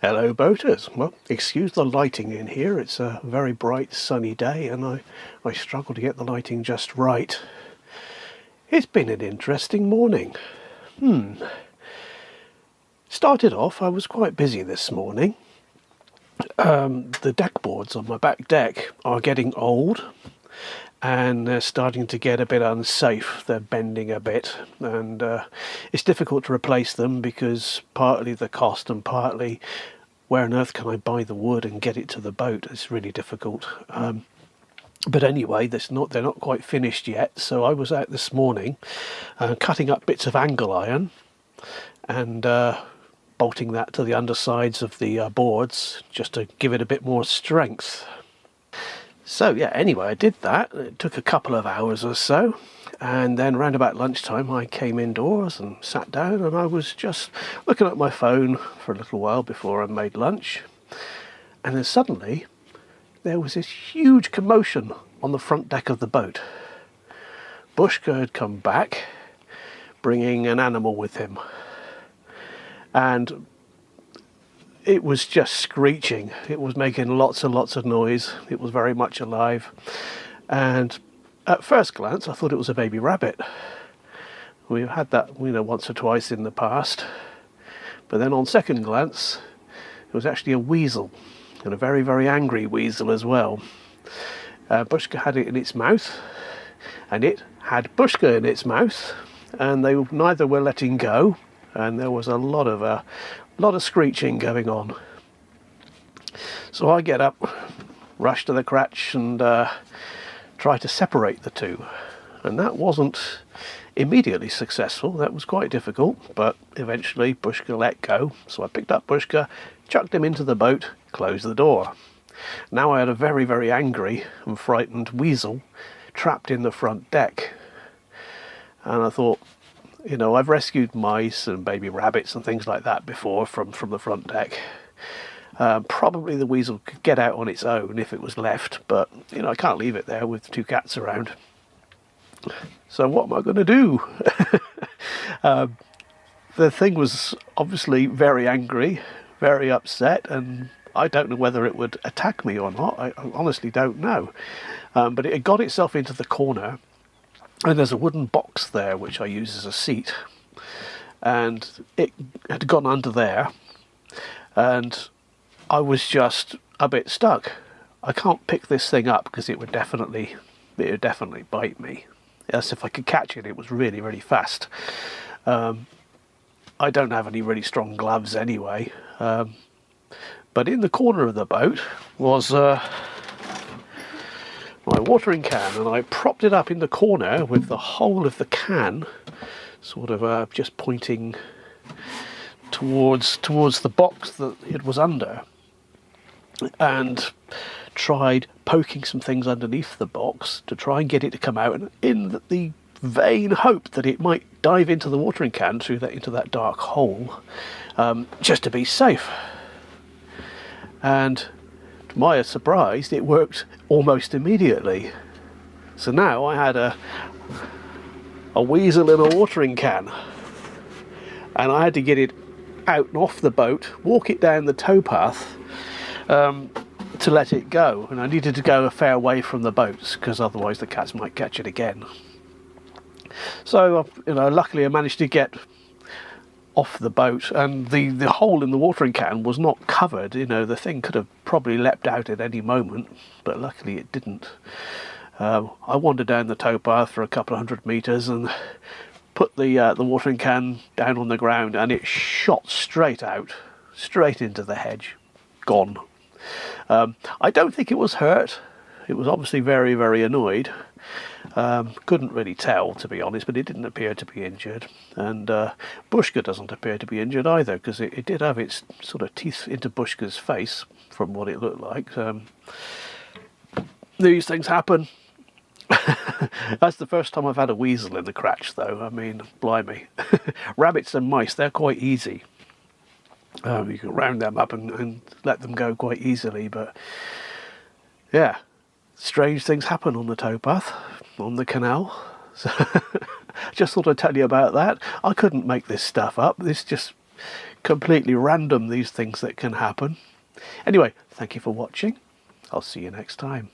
Hello boaters. Well, excuse the lighting in here. It's a very bright sunny day and I struggle to get the lighting just right. It's been an interesting morning. Started off, I was quite busy this morning. The deck boards on my back deck are getting old and they're starting to get a bit unsafe. They're bending a bit and it's difficult to replace them because partly the cost and partly where on earth can I buy the wood and get it to the boat. It's really difficult. But anyway, they're not quite finished yet, so I was out this morning cutting up bits of angle iron and bolting that to the undersides of the boards just to give it a bit more strength. So yeah, anyway, I did that. It took a couple of hours or so, and then round about lunchtime I came indoors and sat down and I was just looking at my phone for a little while before I made lunch, and then suddenly there was this huge commotion on the front deck of the boat. Bushka had come back bringing an animal with him, and it was just screeching. It was making lots and lots of noise. It was very much alive. And at first glance, I thought it was a baby rabbit. We've had that, once or twice in the past. But then on second glance, it was actually a weasel, and a very, very angry weasel as well. Bushka had it in its mouth, and it had Bushka in its mouth, and neither were letting go. And there was a lot of screeching going on. So I get up, rush to the crutch and try to separate the two. And that wasn't immediately successful. That was quite difficult, but eventually Bushka let go. So I picked up Bushka, chucked him into the boat, closed the door. Now I had a very, very angry and frightened weasel trapped in the front deck. And I thought, I've rescued mice and baby rabbits and things like that before from the front deck. Probably the weasel could get out on its own if it was left, but I can't leave it there with two cats around. So what am I going to do? The thing was obviously very angry, very upset, and I don't know whether it would attack me or not. I honestly don't know. But it had got itself into the corner. And there's a wooden box there which I use as a seat, and it had gone under there, and I was just a bit stuck. I can't pick this thing up because it would definitely bite me. Yes, if I could catch it, it was really, really fast. I don't have any really strong gloves anyway, but in the corner of the boat was my watering can, and I propped it up in the corner with the whole of the can sort of just pointing towards the box that it was under, and tried poking some things underneath the box to try and get it to come out, and in the vain hope that it might dive into the watering can into that dark hole, just to be safe. And to my surprise, it worked almost immediately. So now I had a weasel in a watering can, and I had to get it out and off the boat, walk it down the towpath to let it go, and I needed to go a fair way from the boats because otherwise the cats might catch it again. So luckily I managed to get off the boat, and the hole in the watering can was not covered. The thing could have probably leapt out at any moment, but luckily it didn't. I wandered down the towpath for a couple of 100 meters and put the watering can down on the ground, and it shot straight out, straight into the hedge, gone. I don't think it was hurt. It was obviously very, very annoyed. Couldn't really tell, to be honest, but it didn't appear to be injured. And Bushka doesn't appear to be injured either, because it did have its sort of teeth into Bushka's face, from what it looked like. These things happen. That's the first time I've had a weasel in the crutch, though. I mean, blimey. Rabbits and mice, they're quite easy. You can round them up and let them go quite easily, but yeah, strange things happen on the towpath, on the canal. So just thought I'd tell you about that. I couldn't make this stuff up. This just completely random, these things that can happen. Anyway, thank you for watching. I'll see you next time.